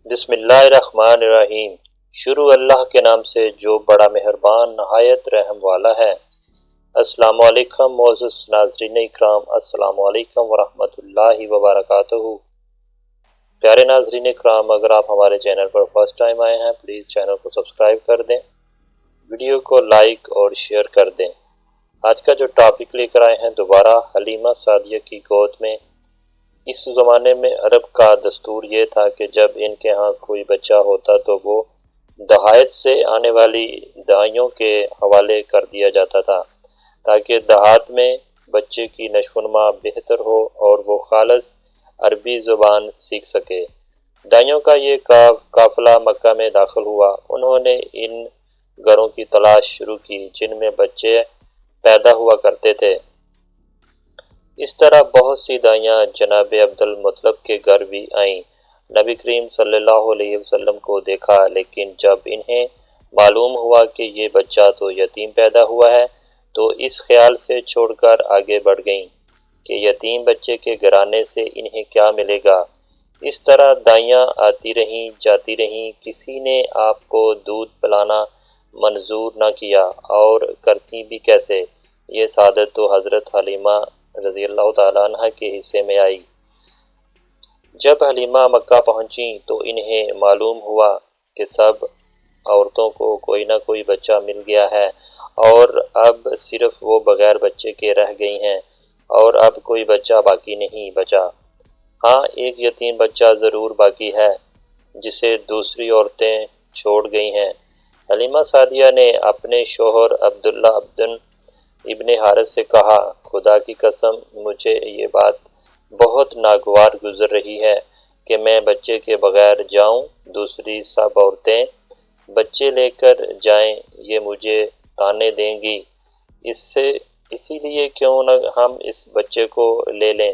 بسم اللہ الرحمن الرحیم۔ شروع اللہ کے نام سے جو بڑا مہربان نہایت رحم والا ہے۔ السلام علیکم معزز ناظرین اکرام، السلام علیکم ورحمۃ اللہ وبرکاتہ۔ پیارے ناظرین اکرام، اگر آپ ہمارے چینل پر فرسٹ ٹائم آئے ہیں پلیز چینل کو سبسکرائب کر دیں، ویڈیو کو لائک اور شیئر کر دیں۔ آج کا جو ٹاپک لے کر آئے ہیں دوبارہ حلیمہ سعدیہ کی گود میں۔ اس زمانے میں عرب کا دستور یہ تھا کہ جب ان کے ہاں کوئی بچہ ہوتا تو وہ دہائت سے آنے والی دائیوں کے حوالے کر دیا جاتا تھا تاکہ دیہات میں بچے کی نشو و نما بہتر ہو اور وہ خالص عربی زبان سیکھ سکے۔ دائیوں کا یہ قافلہ مکہ میں داخل ہوا۔ انہوں نے ان گھروں کی تلاش شروع کی جن میں بچے پیدا ہوا کرتے تھے۔ اس طرح بہت سی دائیاں جناب عبدالمطلب کے گھر بھی آئیں۔ نبی کریم صلی اللہ علیہ وسلم کو دیکھا، لیکن جب انہیں معلوم ہوا کہ یہ بچہ تو یتیم پیدا ہوا ہے تو اس خیال سے چھوڑ کر آگے بڑھ گئیں کہ یتیم بچے کے گھرانے سے انہیں کیا ملے گا۔ اس طرح دائیاں آتی رہیں جاتی رہیں، کسی نے آپ کو دودھ پلانا منظور نہ کیا، اور کرتی بھی کیسے؟ یہ سعادت تو حضرت حلیمہ رضی اللہ تعالیٰ عنہ کے حصے میں آئی۔ جب حلیمہ مکہ پہنچیں تو انہیں معلوم ہوا کہ سب عورتوں کو کوئی نہ کوئی بچہ مل گیا ہے اور اب صرف وہ بغیر بچے کے رہ گئی ہیں، اور اب کوئی بچہ باقی نہیں بچا۔ ہاں، ایک یتیم بچہ ضرور باقی ہے جسے دوسری عورتیں چھوڑ گئی ہیں۔ حلیمہ سعدیہ نے اپنے شوہر عبداللہ ابن حارث سے کہا، خدا کی قسم مجھے یہ بات بہت ناگوار گزر رہی ہے کہ میں بچے کے بغیر جاؤں، دوسری سب عورتیں بچے لے کر جائیں، یہ مجھے طعنے دیں گی۔ اسی لیے کیوں نہ ہم اس بچے کو لے لیں۔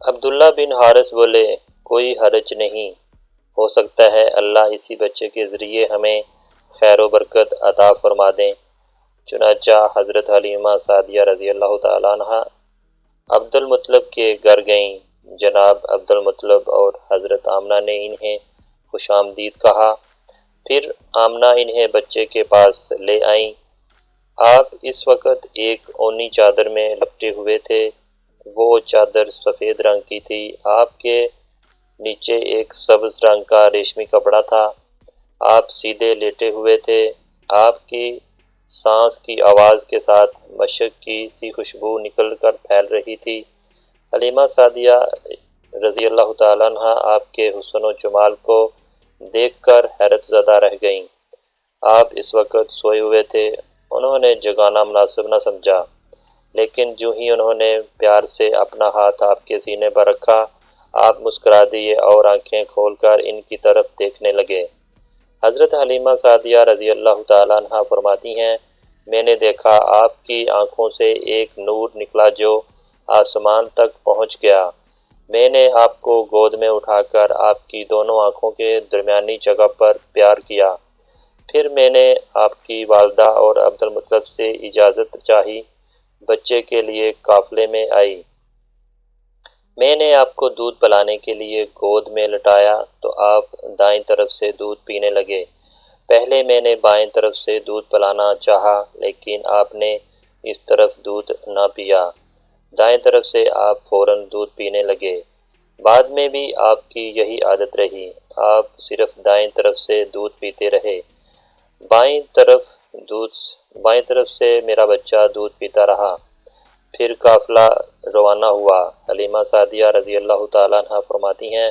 عبداللہ بن حارث بولے، کوئی حرج نہیں، ہو سکتا ہے اللہ اسی بچے کے ذریعے ہمیں خیر و برکت عطا فرما دیں۔ چنانچہ حضرت حلیمہ سعدیہ رضی اللہ تعالیٰ عنہ عبدالمطلب کے گھر گئیں۔ جناب عبدالمطلب اور حضرت آمنہ نے انہیں خوش آمدید کہا۔ پھر آمنہ انہیں بچے کے پاس لے آئیں۔ آپ اس وقت ایک اونی چادر میں لپٹے ہوئے تھے، وہ چادر سفید رنگ کی تھی۔ آپ کے نیچے ایک سبز رنگ کا ریشمی کپڑا تھا۔ آپ سیدھے لیٹے ہوئے تھے۔ آپ کی سانس کی آواز کے ساتھ مشک کی سی خوشبو نکل کر پھیل رہی تھی۔ حلیمہ سعدیہ رضی اللہ تعالیٰ عنہ آپ کے حسن و جمال کو دیکھ کر حیرت زدہ رہ گئیں۔ آپ اس وقت سوئے ہوئے تھے، انہوں نے جگانا مناسب نہ سمجھا، لیکن جو ہی انہوں نے پیار سے اپنا ہاتھ آپ کے سینے پر رکھا، آپ مسکرا دیے اور آنکھیں کھول کر ان کی طرف دیکھنے لگے۔ حضرت حلیمہ سعدیہ رضی اللہ تعالیٰ عنہ فرماتی ہیں، میں نے دیکھا آپ کی آنکھوں سے ایک نور نکلا جو آسمان تک پہنچ گیا۔ میں نے آپ کو گود میں اٹھا کر آپ کی دونوں آنکھوں کے درمیانی جگہ پر پیار کیا۔ پھر میں نے آپ کی والدہ اور عبدالمطلب سے اجازت چاہی، بچے کے لیے قافلے میں آئی۔ میں نے آپ کو دودھ پلانے کے لیے گود میں لٹایا تو آپ دائیں طرف سے دودھ پینے لگے۔ پہلے میں نے بائیں طرف سے دودھ پلانا چاہا، لیکن آپ نے اس طرف دودھ نہ پیا۔ دائیں طرف سے آپ فوراً دودھ پینے لگے۔ بعد میں بھی آپ کی یہی عادت رہی، آپ صرف دائیں طرف سے دودھ پیتے رہے۔ بائیں طرف سے میرا بچہ دودھ پیتا رہا۔ پھر قافلہ روانہ ہوا۔ حلیمہ سعدیہ رضی اللہ تعالیٰ عنہ فرماتی ہیں،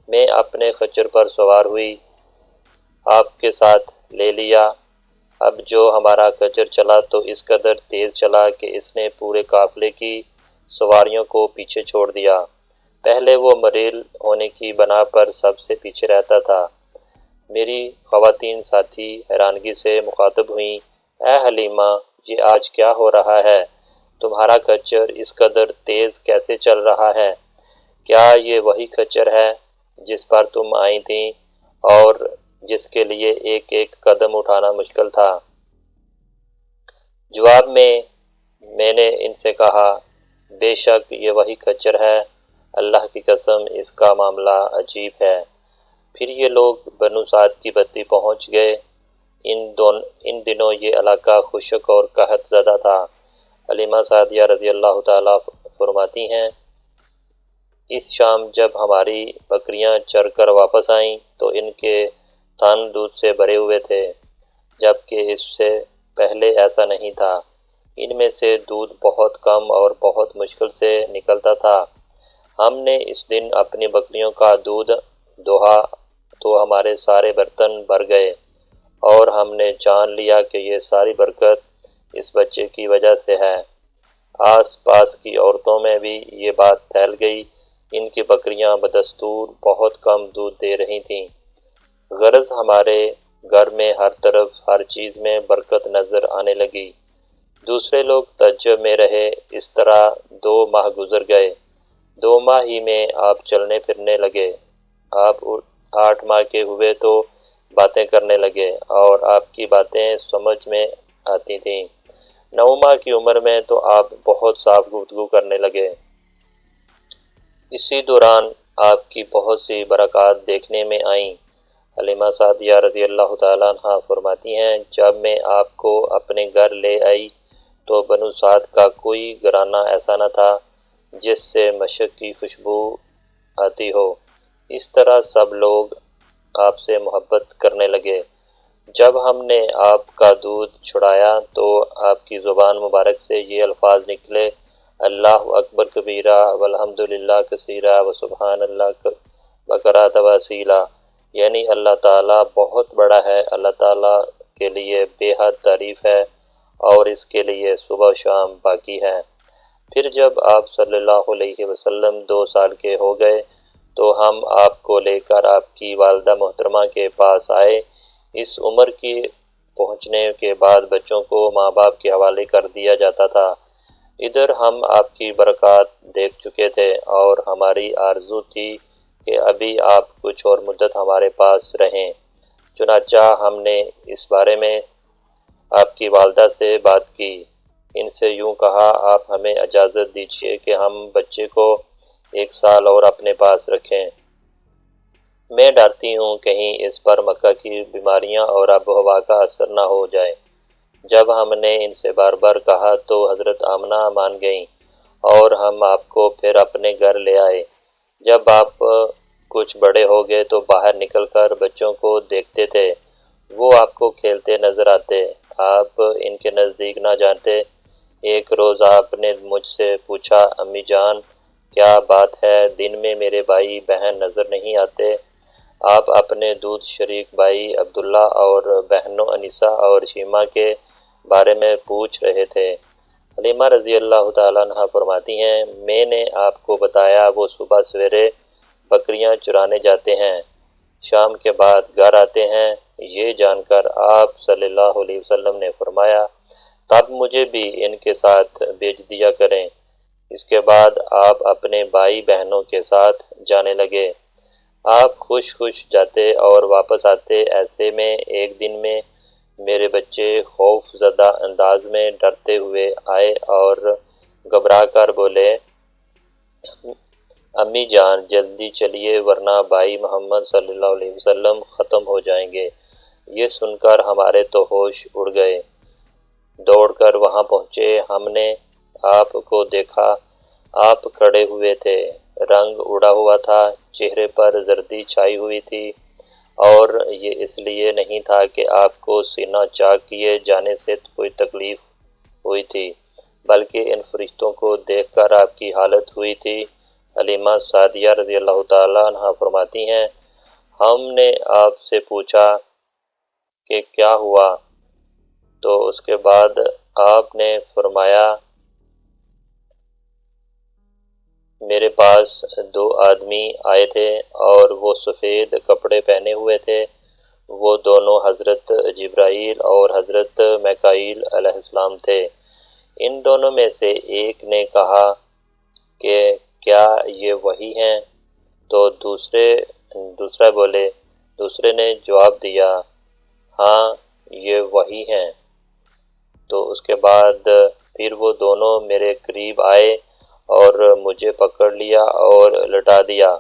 میں اپنے خچر پر سوار ہوئی، آپ کے ساتھ لے لیا۔ اب جو ہمارا خچر چلا تو اس قدر تیز چلا کہ اس نے پورے قافلے کی سواریوں کو پیچھے چھوڑ دیا۔ پہلے وہ مریل ہونے کی بنا پر سب سے پیچھے رہتا تھا۔ میری خواتین ساتھی حیرانگی سے مخاطب ہوئیں، اے حلیمہ، یہ آج کیا ہو رہا ہے؟ تمہارا خچر اس قدر تیز کیسے چل رہا ہے؟ کیا یہ وہی خچر ہے جس پر تم آئی تھیں اور جس کے لیے ایک ایک قدم اٹھانا مشکل تھا؟ جواب میں نے ان سے کہا، بے شک یہ وہی خچر ہے۔ اللہ کی قسم اس کا معاملہ عجیب ہے۔ پھر یہ لوگ بنو سعد کی بستی پہنچ گئے۔ ان دنوں یہ علاقہ خشک اور قحط زدہ تھا۔ حلیمہ سعدیہ رضی اللہ تعالیٰ فرماتی ہیں، اس شام جب ہماری بکریاں چر کر واپس آئیں تو ان کے تھن دودھ سے بھرے ہوئے تھے، جبکہ اس سے پہلے ایسا نہیں تھا۔ ان میں سے دودھ بہت کم اور بہت مشکل سے نکلتا تھا۔ ہم نے اس دن اپنی بکریوں کا دودھ دوہا تو ہمارے سارے برتن بھر گئے، اور ہم نے جان لیا کہ یہ ساری برکت اس بچے کی وجہ سے ہے۔ آس پاس کی عورتوں میں بھی یہ بات پھیل گئی۔ ان کی بکریاں بدستور بہت کم دودھ دے رہی تھیں۔ غرض ہمارے گھر میں ہر طرف ہر چیز میں برکت نظر آنے لگی۔ دوسرے لوگ تعجب میں رہے۔ اس طرح 2 ماہ گزر گئے۔ 2 ماہ ہی میں آپ چلنے پھرنے لگے۔ آپ 8 ماہ کے ہوئے تو باتیں کرنے لگے اور آپ کی باتیں سمجھ میں آتی تھیں۔ 9 ماہ کی عمر میں تو آپ بہت صاف گفتگو کرنے لگے۔ اسی دوران آپ کی بہت سی برکات دیکھنے میں آئیں۔ حلیمہ سعدیہ رضی اللہ تعالیٰ عنہ فرماتی ہیں، جب میں آپ کو اپنے گھر لے آئی تو بنو سعد کا کوئی گھرانہ ایسا نہ تھا جس سے مشک کی خوشبو آتی ہو۔ اس طرح سب لوگ آپ سے محبت کرنے لگے۔ جب ہم نے آپ کا دودھ چھڑایا تو آپ کی زبان مبارک سے یہ الفاظ نکلے، اللہ اکبر کبیرہ والحمدللہ کثیرہ وسبحان اللہ بکرۃ واسیلا، یعنی اللہ تعالیٰ بہت بڑا ہے، اللہ تعالیٰ کے لیے بے حد تعریف ہے اور اس کے لیے صبح و شام باقی ہے۔ پھر جب آپ صلی اللہ علیہ وسلم 2 سال کے ہو گئے تو ہم آپ کو لے کر آپ کی والدہ محترمہ کے پاس آئے۔ اس عمر کی پہنچنے کے بعد بچوں کو ماں باپ کے حوالے کر دیا جاتا تھا۔ ادھر ہم آپ کی برکات دیکھ چکے تھے اور ہماری آرزو تھی کہ ابھی آپ کچھ اور مدت ہمارے پاس رہیں۔ چنانچہ ہم نے اس بارے میں آپ کی والدہ سے بات کی۔ ان سے یوں کہا، آپ ہمیں اجازت دیجیے کہ ہم بچے کو 1 سال اور اپنے پاس رکھیں۔ میں ڈرتی ہوں کہیں اس پر مکہ کی بیماریاں اور آب و ہوا کا اثر نہ ہو جائے۔ جب ہم نے ان سے بار بار کہا تو حضرت آمنہ مان گئیں اور ہم آپ کو پھر اپنے گھر لے آئے۔ جب آپ کچھ بڑے ہو گئے تو باہر نکل کر بچوں کو دیکھتے تھے، وہ آپ کو کھیلتے نظر آتے، آپ ان کے نزدیک نہ جاتے۔ ایک روز آپ نے مجھ سے پوچھا، امی جان کیا بات ہے، دن میں میرے بھائی بہن نظر نہیں آتے؟ آپ اپنے دودھ شریک بھائی عبداللہ اور بہنوں انیسہ اور شیمہ کے بارے میں پوچھ رہے تھے۔ حلیمہ رضی اللہ تعالیٰ عنہ فرماتی ہیں، میں نے آپ کو بتایا وہ صبح سویرے بکریاں چرانے جاتے ہیں، شام کے بعد گھر آتے ہیں۔ یہ جان کر آپ صلی اللہ علیہ وسلم نے فرمایا، تب مجھے بھی ان کے ساتھ بھیج دیا کریں۔ اس کے بعد آپ اپنے بھائی بہنوں کے ساتھ جانے لگے۔ آپ خوش خوش جاتے اور واپس آتے۔ ایسے میں ایک دن میں میرے بچے خوف زدہ انداز میں ڈرتے ہوئے آئے اور گھبرا کر بولے، امی جان جلدی چلیے ورنہ بھائی محمد صلی اللہ علیہ وسلم ختم ہو جائیں گے۔ یہ سن کر ہمارے تو ہوش اڑ گئے۔ دوڑ کر وہاں پہنچے، ہم نے آپ کو دیکھا، آپ کھڑے ہوئے تھے، رنگ اڑا ہوا تھا، چہرے پر زردی چھائی ہوئی تھی، اور یہ اس لیے نہیں تھا کہ آپ کو سینہ چاک کیے جانے سے کوئی تکلیف ہوئی تھی، بلکہ ان فرشتوں کو دیکھ کر آپ کی حالت ہوئی تھی۔ حلیمہ سعدیہ رضی اللہ تعالیٰ عنہ فرماتی ہیں، ہم نے آپ سے پوچھا کہ کیا ہوا، تو اس کے بعد آپ نے فرمایا، میرے پاس 2 آدمی آئے تھے اور وہ سفید کپڑے پہنے ہوئے تھے۔ وہ دونوں حضرت جبرائیل اور حضرت میکائیل علیہ السلام تھے۔ ان دونوں میں سے ایک نے کہا کہ کیا یہ وہی ہیں؟ تو دوسرے نے جواب دیا، ہاں یہ وہی ہیں۔ تو اس کے بعد پھر وہ دونوں میرے قریب آئے اور مجھے پکڑ لیا اور لٹا دیا۔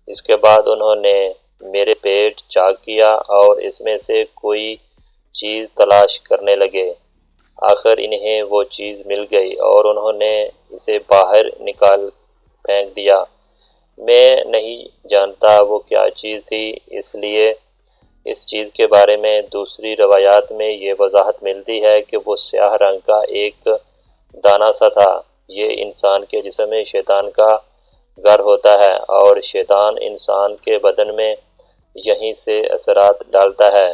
اس کے بعد انہوں نے میرے پیٹ چاک کیا اور اس میں سے کوئی چیز تلاش کرنے لگے۔ آخر انہیں وہ چیز مل گئی اور انہوں نے اسے باہر نکال پھینک دیا۔ میں نہیں جانتا وہ کیا چیز تھی، اس لیے اس چیز کے بارے میں دوسری روایات میں یہ وضاحت ملتی ہے کہ وہ سیاہ رنگ کا ایک دانہ سا تھا۔ یہ انسان کے جسم میں شیطان کا گھر ہوتا ہے اور شیطان انسان کے بدن میں یہیں سے اثرات ڈالتا ہے۔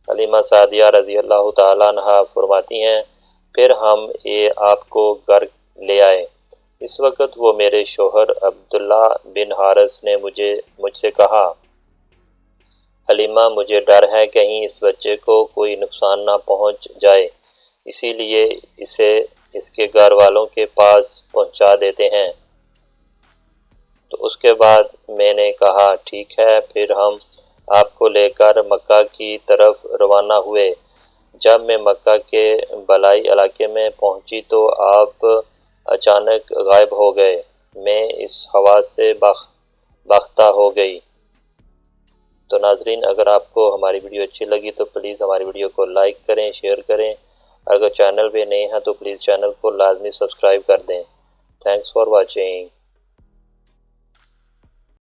حلیمہ سعدیہ رضی اللہ تعالیٰ عنہا فرماتی ہیں، پھر ہم آپ کو گھر لے آئے۔ اس وقت وہ میرے شوہر عبداللہ بن حارث نے مجھ سے کہا، حلیمہ مجھے ڈر ہے کہیں اس بچے کو کوئی نقصان نہ پہنچ جائے، اسی لیے اسے اس کے گھر والوں کے پاس پہنچا دیتے ہیں۔ تو اس کے بعد میں نے کہا ٹھیک ہے، پھر ہم آپ کو لے کر مکہ کی طرف روانہ ہوئے۔ جب میں مکہ کے بالائی علاقے میں پہنچی تو آپ اچانک غائب ہو گئے۔ میں اس حواس سے باختہ ہو گئی۔ تو ناظرین، اگر آپ کو ہماری ویڈیو اچھی لگی تو پلیز ہماری ویڈیو کو لائک کریں، شیئر کریں۔ اگر چینل پہ نئے ہیں تو پلیز چینل کو لازمی سبسکرائب کر دیں۔ Thanks for watching.